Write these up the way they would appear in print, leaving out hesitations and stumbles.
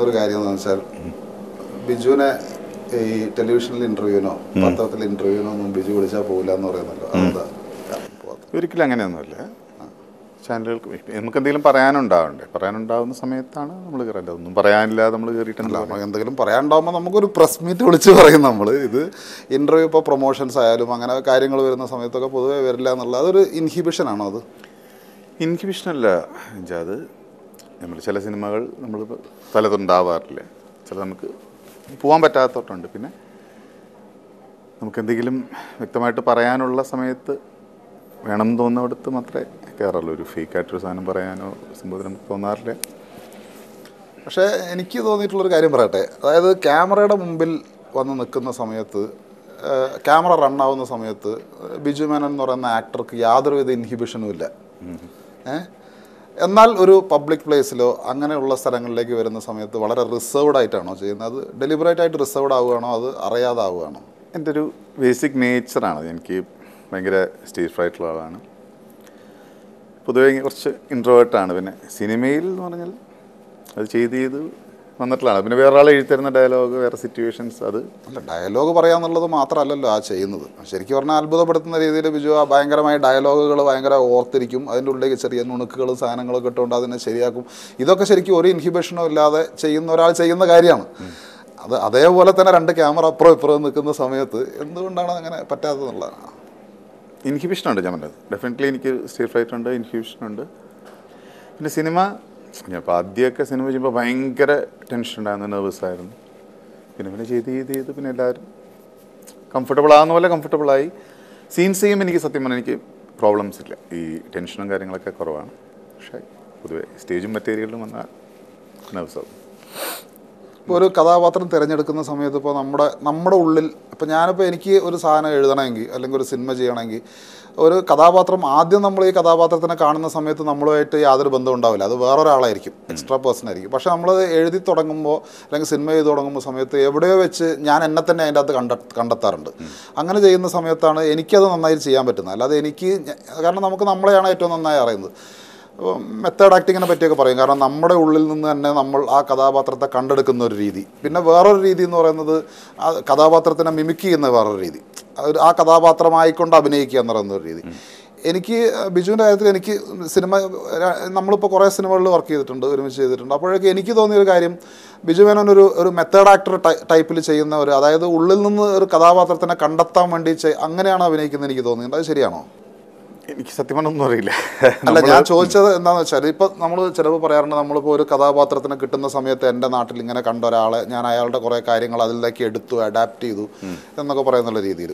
പറയുന്നൊരു കാര്യം എന്ന് വെച്ചാൽ ബിജുവിനെ ഈ ടെലിവിഷനിൽ ഇൻ്റർവ്യൂവിനോ പത്രത്തിൽ ഇൻ്റർവ്യൂവിനോ ഒന്നും ബിജു വിളിച്ചാൽ പോകില്ല എന്ന് പറയുന്നല്ലോ. അതെന്താ? ഒരിക്കലും അങ്ങനെയൊന്നുമില്ല. ചാനലുകൾക്ക് നമുക്ക് എന്തെങ്കിലും പറയാനുണ്ടാവുന്ന സമയത്താണ് നമ്മൾ കയറേണ്ടത്. ഒന്നും പറയാനില്ലാതെ നമ്മൾ കയറിയിട്ടല്ല. നമുക്ക് എന്തെങ്കിലും പറയാനുണ്ടാകുമ്പോൾ നമുക്കൊരു പ്രസ് മീറ്റ് വിളിച്ച് പറയും. നമ്മൾ ഇത് ഇൻ്റർവ്യൂ ഇപ്പോൾ പ്രൊമോഷൻസ് ആയാലും അങ്ങനെ കാര്യങ്ങൾ വരുന്ന സമയത്തൊക്കെ പൊതുവേ വരില്ല എന്നുള്ള അതൊരു ഇൻഹിബിഷനാണോ? അത് ഇൻഹിബിഷനല്ല. അത് നമ്മൾ ചില സിനിമകൾ നമ്മൾ പലതുണ്ടാവാറില്ല. ചില നമുക്ക് പോകാൻ പറ്റാത്തതുണ്ട്. പിന്നെ നമുക്കെന്തെങ്കിലും വ്യക്തമായിട്ട് പറയാനുള്ള സമയത്ത് വേണം തോന്നുന്നിടത്ത് മാത്രമേ കയറുള്ളൂ. ഒരു ഫേക്കായിട്ടൊരു സാധനം പറയാനോ സംഭവത്തിൽ നമുക്ക് തോന്നാറില്ല. പക്ഷേ എനിക്ക് തോന്നിയിട്ടുള്ളൊരു കാര്യം പറയട്ടെ. അതായത് ക്യാമറയുടെ മുമ്പിൽ വന്ന് നിൽക്കുന്ന സമയത്ത്, ക്യാമറ റണ്ണാവുന്ന സമയത്ത് ബിജു മേനോൻ എന്ന് പറയുന്ന ആക്ടർക്ക് യാതൊരുവിധ ഇൻഹിബിഷനും ഇല്ല. എന്നാൽ ഒരു പബ്ലിക് പ്ലേസിലോ അങ്ങനെയുള്ള സ്ഥലങ്ങളിലേക്ക് വരുന്ന സമയത്ത് വളരെ റിസർവ്ഡ് ആയിട്ടാണോ ചെയ്യുന്നത്? അത് ഡെലിബറേറ്റ് ആയിട്ട് റിസർവ്ഡ് ആവുകയാണോ, അത് അറിയാതാവുകയാണോ? എൻ്റെ ഒരു ബേസിക് നേച്ചറാണ്. എനിക്ക് ഭയങ്കര സ്റ്റേജ് ഫ്രൈറ്റുള്ള ആളാണ്. പൊതുവേ കുറച്ച് ഇൻട്രോവേർട്ടാണ്. പിന്നെ സിനിമയിൽ എന്ന് പറഞ്ഞാൽ അത് ചെയ്ത് വന്നിട്ടുള്ളതാണ്. പിന്നെ വേറെ ആൾ എഴുതരുന്ന ഡയലോഗ്, വേറെ സിറ്റുവേഷൻസ്, അത് അല്ല ഡയലോഗ് പറയാന്നുള്ളത് മാത്രമല്ലല്ലോ ആ ചെയ്യുന്നത്. ശരിക്കും പറഞ്ഞാൽ അത്ഭുതപ്പെടുത്തുന്ന രീതിയിൽ ബിജു ആ ഭയങ്കരമായ ഡയലോഗുകൾ ഭയങ്കര ഓർത്തിരിക്കും. അതിൻ്റെ ഉള്ളിലേക്ക് ചെറിയ നുണുക്കുകളും സാധനങ്ങളൊക്കെ ഇട്ടുകൊണ്ട് അതിനെ ശരിയാക്കും. ഇതൊക്കെ ശരിക്കും ഒരു ഇൻഹിബിഷനും ഇല്ലാതെ ചെയ്യുന്ന ഒരാൾ ചെയ്യുന്ന കാര്യമാണ്. അത് അതേപോലെ തന്നെ രണ്ട് ക്യാമറ അപ്പുറം ഇപ്പുറം നിൽക്കുന്ന സമയത്ത് എന്തുകൊണ്ടാണ് അങ്ങനെ പറ്റാത്തതെന്നുള്ളതാണ്. ഇൻഹിബിഷനുണ്ട്. ഞാൻ പറഞ്ഞത് ഡെഫിനറ്റ്ലി എനിക്ക് സ്റ്റേജ് ഫ്രൈറ്റ് ഉണ്ട്, ഇൻഹിബിഷനുണ്ട്. പിന്നെ സിനിമ ഞാൻ ഇപ്പോൾ ആദ്യമൊക്കെ സിനിമ ചെയ്യുമ്പോൾ ഭയങ്കര ടെൻഷൻ ഉണ്ടായിരുന്നു, നെർവസായിരുന്നു. പിന്നെ ചെയ്ത് പിന്നെ എല്ലാവരും കംഫർട്ടബിൾ ആകുന്ന പോലെ കംഫർട്ടബിളായി. സീൻസ് ചെയ്യുമ്പോൾ എനിക്ക് സത്യം പറഞ്ഞാൽ എനിക്ക് പ്രോബ്ലംസ് ഇല്ല. ഈ ടെൻഷനും കാര്യങ്ങളൊക്കെ കുറവാണ്. പക്ഷേ പൊതുവേ സ്റ്റേജും മെറ്റീരിയലും വന്നാൽ നെർവസാകും. ഇപ്പോൾ ഒരു കഥാപാത്രം തിരഞ്ഞെടുക്കുന്ന സമയത്ത് ഇപ്പോൾ നമ്മുടെ ഉള്ളിൽ ഇപ്പോൾ ഞാനിപ്പോൾ എനിക്ക് ഒരു സാധനം എഴുതണമെങ്കിൽ അല്ലെങ്കിൽ ഒരു സിനിമ ചെയ്യണമെങ്കിൽ ഒരു കഥാപാത്രം ആദ്യം നമ്മൾ ഈ കഥാപാത്രത്തിനെ കാണുന്ന സമയത്ത് നമ്മളുമായിട്ട് യാതൊരു ബന്ധം ഉണ്ടാവില്ല. അത് വേറൊരാളായിരിക്കും, എക്സ്ട്രാ പേഴ്സൺ ആയിരിക്കും. പക്ഷേ നമ്മളത് എഴുതി തുടങ്ങുമ്പോൾ അല്ലെങ്കിൽ സിനിമ ചെയ്ത് തുടങ്ങുമ്പോൾ സമയത്ത് എവിടെയോ വെച്ച് ഞാൻ എന്നെ തന്നെ അതിൻ്റെ അകത്ത് കണ്ടെത്താറുണ്ട്. അങ്ങനെ ചെയ്യുന്ന സമയത്താണ് എനിക്കത് നന്നായി ചെയ്യാൻ പറ്റുന്നത്. അല്ലാതെ കാരണം നമുക്ക് നമ്മളെയാണ് ഏറ്റവും നന്നായി അറിയുന്നത്. മെത്തേഡ് ആക്ടിങ്ങിനെ പറ്റിയൊക്കെ പറയും. കാരണം നമ്മുടെ ഉള്ളിൽ നിന്ന് തന്നെ നമ്മൾ ആ കഥാപാത്രത്തെ കണ്ടെടുക്കുന്ന ഒരു രീതി. പിന്നെ വേറൊരു രീതി എന്ന് പറയുന്നത് ആ കഥാപാത്രത്തിനെ മിമിക് ചെയ്യുന്ന വേറൊരു രീതി. ആ കഥാപാത്രമായിക്കൊണ്ട് അഭിനയിക്കുക എന്ന് പറയുന്ന ഒരു രീതി. എനിക്ക് ബിജുവിൻ്റെ കാര്യത്തിൽ എനിക്ക് നമ്മളിപ്പോൾ കുറേ സിനിമകളിൽ വർക്ക് ചെയ്തിട്ടുണ്ട്, ഒരുമിച്ച് ചെയ്തിട്ടുണ്ട്. അപ്പോഴേക്കും എനിക്ക് തോന്നിയൊരു കാര്യം, ബിജു മേനോൻ ഒരു മെത്തേഡ് ആക്ടർ ടൈപ്പിൽ ചെയ്യുന്ന അതായത് ഉള്ളിൽ നിന്ന് ഒരു കഥാപാത്രത്തിനെ കണ്ടെത്താൻ വേണ്ടി അങ്ങനെയാണ് അഭിനയിക്കുന്നത് എനിക്ക് തോന്നിയിട്ടുണ്ട്. അത് ശരിയാണോ? എനിക്ക് സത്യം പറഞ്ഞൊന്നും അറിയില്ല. അല്ല, ഞാൻ ചോദിച്ചത് എന്താണെന്ന് വെച്ചാൽ ഇപ്പം നമ്മൾ ചിലപ്പോൾ പറയാറുണ്ട്, നമ്മളിപ്പോൾ ഒരു കഥാപാത്രത്തിന് കിട്ടുന്ന സമയത്ത് എൻ്റെ നാട്ടിൽ ഇങ്ങനെ കണ്ട ഒരാളെ ഞാൻ അയാളുടെ കുറേ കാര്യങ്ങൾ അതിലേക്ക് എടുത്തു, അഡാപ്റ്റ് ചെയ്തു എന്നൊക്കെ പറയുന്നുള്ള രീതിയിൽ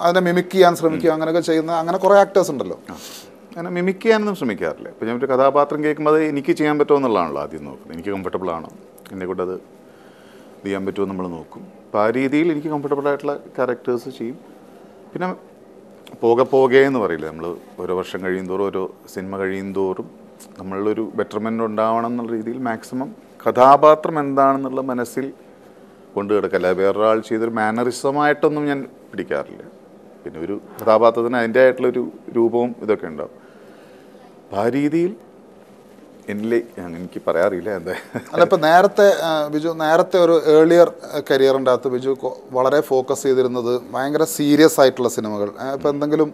അതിനെ മിമിക് ചെയ്യാൻ ശ്രമിക്കുക, അങ്ങനെയൊക്കെ ചെയ്യുന്ന അങ്ങനെ കുറേ ആക്ടേഴ്സ് ഉണ്ടല്ലോ. അങ്ങനെ മിമിക് ചെയ്യാനൊന്നും ശ്രമിക്കാറില്ല. ഇപ്പോൾ ഞാൻ ഒരു കഥാപാത്രം കേൾക്കുമ്പോൾ അത് എനിക്ക് ചെയ്യാൻ പറ്റുമോ എന്നുള്ളതാണല്ലോ ആദ്യം നോക്കുന്നത്. എനിക്ക് കംഫർട്ടബിൾ ആണോ, എന്നെക്കൊണ്ട് അത് ചെയ്യാൻ പറ്റുമോ നമ്മൾ നോക്കും. അപ്പോൾ ആ രീതിയിൽ എനിക്ക് കംഫർട്ടബിളായിട്ടുള്ള ക്യാരക്ടേഴ്സ് ചെയ്യും. പിന്നെ പോകെ എന്ന് പറയില്ല, നമ്മൾ ഓരോ വർഷം കഴിയുന്തോറും ഓരോ സിനിമ കഴിയുന്തോറും നമ്മളിലൊരു ബെറ്റർമെൻ്റ് ഉണ്ടാവണം എന്നുള്ള രീതിയിൽ മാക്സിമം കഥാപാത്രം എന്താണെന്നുള്ള മനസ്സിൽ കൊണ്ടു കിടക്കല്ല. വേറൊരാൾ ചെയ്തൊരു മാനറിസമായിട്ടൊന്നും ഞാൻ പിടിക്കാറില്ല. പിന്നെ ഒരു കഥാപാത്രത്തിന് അതിൻ്റെ ആയിട്ടുള്ളൊരു രൂപവും ഇതൊക്കെ ഉണ്ടാവും. അപ്പോൾ ആ രീതിയിൽ എനിക്ക് പറയാറില്ല എന്താ. അല്ല, ഇപ്പം നേരത്തെ ഒരു ഏർലിയർ കരിയറിൻ്റെ അകത്ത് ബിജു വളരെ ഫോക്കസ് ചെയ്തിരുന്നത് ഭയങ്കര സീരിയസ് ആയിട്ടുള്ള സിനിമകൾ. ഇപ്പം എന്തെങ്കിലും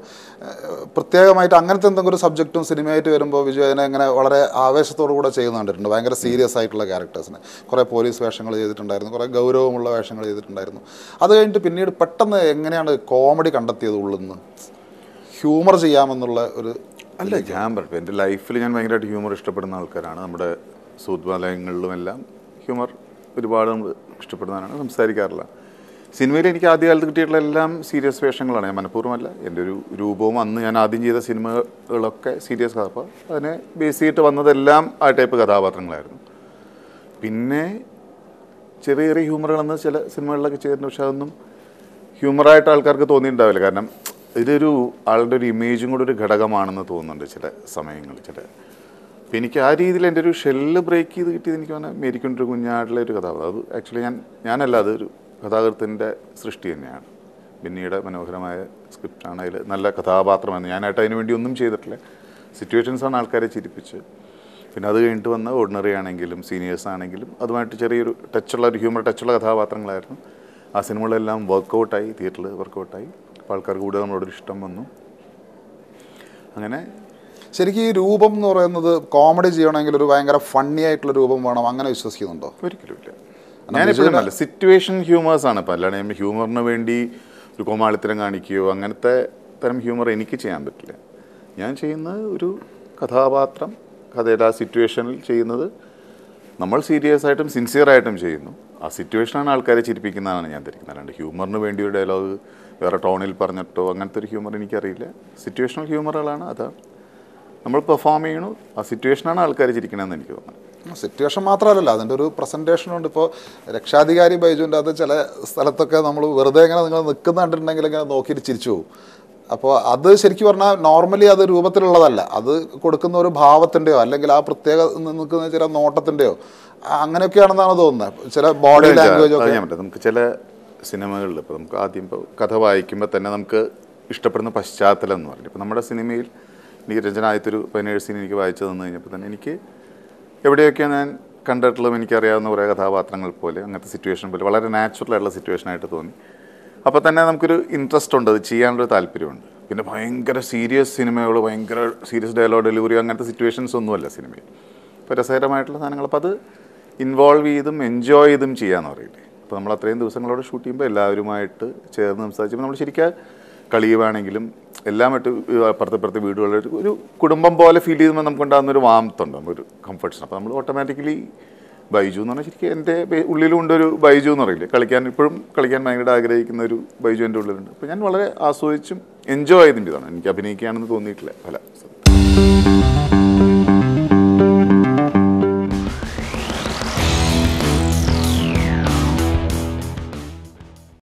പ്രത്യേകമായിട്ട് അങ്ങനത്തെ എന്തെങ്കിലും ഒരു സബ്ജക്റ്റും സിനിമയായിട്ട് വരുമ്പോൾ ബിജു അതിനെ ഇങ്ങനെ വളരെ ആവേശത്തോടു കൂടെ ചെയ്യുന്ന കണ്ടിട്ടുണ്ട്. ഭയങ്കര സീരിയസ് ആയിട്ടുള്ള ക്യാരക്ടേഴ്സിനെ കുറേ പോലീസ് വേഷങ്ങൾ ചെയ്തിട്ടുണ്ടായിരുന്നു, കുറേ ഗൗരവമുള്ള വേഷങ്ങൾ ചെയ്തിട്ടുണ്ടായിരുന്നു. അത് കഴിഞ്ഞിട്ട് പിന്നീട് പെട്ടെന്ന് എങ്ങനെയാണ് കോമഡി കണ്ടെത്തിയത്? ഉള്ളിൽ നിന്ന് ഹ്യൂമർ ചെയ്യാമെന്നുള്ള ഒരു അല്ല, ഞാൻ പറഞ്ഞു എൻ്റെ ലൈഫിൽ ഞാൻ ഭയങ്കരമായിട്ട് ഹ്യൂമർ ഇഷ്ടപ്പെടുന്ന ആൾക്കാരാണ്. നമ്മുടെ സുഹൃത്തുവലയങ്ങളിലുമെല്ലാം ഹ്യൂമർ ഒരുപാട് നമ്മൾ ഇഷ്ടപ്പെടുന്നതാണ്, സംസാരിക്കാറില്ല. സിനിമയിൽ എനിക്ക് ആദ്യകാലത്ത് കിട്ടിയിട്ടുള്ള എല്ലാം സീരിയസ് വേഷങ്ങളാണ്. ഞാൻ മനഃപൂർവ്വമല്ല, എൻ്റെ ഒരു രൂപവും അന്ന് ഞാൻ ആദ്യം ചെയ്ത സിനിമകളൊക്കെ സീരിയസ് കഥ. അപ്പോൾ അതിനെ ബേസ് ചെയ്തിട്ട് വന്നതെല്ലാം ആ ടൈപ്പ് കഥാപാത്രങ്ങളായിരുന്നു. പിന്നെ ചെറിയ ചെറിയ ഹ്യൂമറുകളെന്ന് ചില സിനിമകളിലൊക്കെ ചെയ്തിട്ടുണ്ട്. പക്ഷെ അതൊന്നും ഹ്യൂമറായിട്ട് ആൾക്കാർക്ക് തോന്നിയിട്ടുണ്ടാവില്ല. കാരണം ഇതൊരു ആളുടെ ഒരു ഇമേജും കൂടെ ഒരു ഘടകമാണെന്ന് തോന്നുന്നുണ്ട് ചില സമയങ്ങളിൽ. അപ്പോൾ എനിക്ക് ആ രീതിയിൽ എൻ്റെ ഒരു ഷെല്ല് ബ്രേക്ക് ചെയ്ത് കിട്ടിയത് എനിക്ക് പറഞ്ഞാൽ മേരിക്കൊണ്ടൊരു കുഞ്ഞാടുള്ള ഒരു കഥാപാത്രം. അത് ആക്ച്വലി ഞാനല്ല, അതൊരു കഥാകൃത്തിൻ്റെ സൃഷ്ടി തന്നെയാണ്. ബിന്നിയുടെ മനോഹരമായ സ്ക്രിപ്റ്റാണ്. അതിൽ നല്ല കഥാപാത്രമാണ്. ഞാനായിട്ട് അതിന് വേണ്ടി ഒന്നും ചെയ്തിട്ടില്ല. സിറ്റുവേഷൻസാണ് ആൾക്കാരെ ചിരിപ്പിച്ച്. പിന്നെ അത് കഴിഞ്ഞിട്ട് വന്ന ഓർഡിനറി ആണെങ്കിലും സീനിയേഴ്സ് ആണെങ്കിലും അതുമായിട്ട് ചെറിയൊരു ഒരു ഹ്യൂമർ ടച്ചുള്ള കഥാപാത്രങ്ങളായിരുന്നു. ആ സിനിമകളെല്ലാം വർക്കൗട്ടായി, തിയേറ്ററിൽ വർക്കൗട്ടായി. അപ്പോൾ ആൾക്കാർക്ക് കൂടുതൽ നമ്മളോടൊരു ഇഷ്ടം വന്നു. അങ്ങനെ ശരിക്കും ഈ രൂപം എന്ന് പറയുന്നത് കോമഡി ചെയ്യണമെങ്കിൽ ഒരു ഭയങ്കര ഫണ്ണി ആയിട്ടുള്ള രൂപം വേണം, അങ്ങനെ വിശ്വസിക്കുന്നുണ്ടോ? ഒരിക്കലും ഇല്ല. ഞാനിപ്പോഴും നല്ല സിറ്റുവേഷൻ ഹ്യൂമേഴ്സാണ് ഇപ്പോൾ, അല്ലാണ്ട് ഞാൻ ഹ്യൂമറിന് വേണ്ടി ഒരു കോമാളിത്തരം കാണിക്കുകയോ അങ്ങനത്തെ തരം ഹ്യൂമർ എനിക്ക് ചെയ്യാൻ പറ്റില്ല. ഞാൻ ചെയ്യുന്നത് ഒരു കഥാപാത്രം കഥയുടെ ആ സിറ്റുവേഷനിൽ ചെയ്യുന്നത് നമ്മൾ സീരിയസ് ആയിട്ടും സിൻസിയറായിട്ടും ചെയ്യുന്നു. ആ സിറ്റുവേഷനാണ് ആൾക്കാരെ ചിരിപ്പിക്കുന്നതാണ് ഞാൻ ധരിക്കുന്നത്. അല്ലാണ്ട് ഹ്യൂമറിന് വേണ്ടി ഒരു ഡയലോഗ് വേറെ ടോണിൽ പറഞ്ഞിട്ടോ അങ്ങനത്തെ ഒരു ഹ്യൂമർ എനിക്കറിയില്ല. സിറ്റുവേഷണൽ ഹ്യൂമറുകളാണ്, അതാണ് നമ്മൾ പെർഫോം ചെയ്യണു. ആ സിറ്റുവേഷനാണ് ആൾക്കാർ ചിരിക്കണമെന്ന് എനിക്ക് തോന്നുന്നത്. സിറ്റുവേഷൻ മാത്രമല്ലല്ലോ, അതിൻ്റെ ഒരു പ്രസൻറ്റേഷനുണ്ട്. ഇപ്പോൾ രക്ഷാധികാരി ബൈജുവിൻ്റെ അത് ചില സ്ഥലത്തൊക്കെ നമ്മൾ വെറുതെ ഇങ്ങനെ നിങ്ങൾ നിൽക്കുന്ന കണ്ടിട്ടുണ്ടെങ്കിൽ ഇങ്ങനെ നോക്കിയിട്ട് ചിരിച്ചു പോകും. അപ്പോൾ അത് ശരിക്കും പറഞ്ഞാൽ നോർമലി അത് രൂപത്തിലുള്ളതല്ല, അത് കൊടുക്കുന്ന ഒരു ഭാവത്തിൻ്റെയോ അല്ലെങ്കിൽ ആ പ്രത്യേക നിൽക്കുന്ന ചില നോട്ടത്തിൻ്റെയോ അങ്ങനെയൊക്കെയാണെന്നാണ് തോന്നുന്നത്. ചില ബോഡി ലാംഗ്വേജ് ഒക്കെ ഞാൻ പറ്റും. നമുക്ക് ചില സിനിമകളിൽ ഇപ്പോൾ നമുക്ക് ആദ്യം ഇപ്പോൾ കഥ വായിക്കുമ്പോൾ തന്നെ നമുക്ക് ഇഷ്ടപ്പെടുന്ന പശ്ചാത്തലം എന്ന് പറഞ്ഞു. ഇപ്പോൾ നമ്മുടെ സിനിമയിൽ എനിക്ക് രചന ആദ്യത്തൊരു 17 സീൻ എനിക്ക് വായിച്ചു തന്നു കഴിഞ്ഞപ്പോൾ തന്നെ എനിക്ക് എവിടെയൊക്കെ ഞാൻ കണ്ടിട്ടുള്ളതും എനിക്കറിയാവുന്ന കുറേ കഥാപാത്രങ്ങൾ പോലെ അങ്ങനത്തെ സിറ്റുവേഷൻ പോലെ വളരെ നാച്ചുറലായിട്ടുള്ള സിറ്റുവേഷനായിട്ട് തോന്നി. അപ്പോൾ തന്നെ നമുക്കൊരു ഇൻട്രസ്റ്റ് ഉണ്ട്, അത് ചെയ്യാനുള്ളൊരു താല്പര്യമുണ്ട്. പിന്നെ ഭയങ്കര സീരിയസ് സിനിമകൾ, ഭയങ്കര സീരിയസ് ഡയലോഗ് ഡെലിവറി അങ്ങനത്തെ സിറ്റുവേഷൻസ് ഒന്നുമല്ല സിനിമയിൽ. ഇപ്പോൾ രസകരമായിട്ടുള്ള സാധനങ്ങൾ, അപ്പോൾ അത് ഇൻവോൾവ് ചെയ്തും എൻജോയ് ചെയ്തും ചെയ്യാമെന്ന് പറയില്ലേ. അപ്പോൾ നമ്മൾ അത്രയും ദിവസങ്ങളോട് ഷൂട്ട് ചെയ്യുമ്പോൾ എല്ലാവരുമായിട്ട് ചേർന്ന് സംസാരിച്ചപ്പോൾ നമ്മൾ ശരിക്കും കളിയുവാണെങ്കിലും എല്ലാമായിട്ട് അപ്പുറത്തെ വീടുകളിൽ ഒരു കുടുംബം പോലെ ഫീൽ ചെയ്യുമ്പോൾ നമുക്കുണ്ടാകുന്നൊരു വാമത്തുണ്ട്, നമുക്കൊരു കംഫർട്ട്സ്. അപ്പോൾ നമ്മൾ ഓട്ടോമാറ്റിക്കലി ബൈജു എന്ന് പറഞ്ഞാൽ ശരിക്കും എൻ്റെ ഉള്ളിലുണ്ടൊരു ബൈജു എന്ന് പറയില്ലേ, ഇപ്പോഴും കളിക്കാൻ ഭയങ്കര ആഗ്രഹിക്കുന്ന ഒരു ബൈജു എൻ്റെ ഉള്ളിലുണ്ട്. അപ്പോൾ ഞാൻ വളരെ ആസ്വദിച്ചും എൻജോയ് ചെയ്തിട്ടാണ്, എനിക്ക് അഭിനയിക്കുകയാണെന്ന് തോന്നിയിട്ടില്ല പല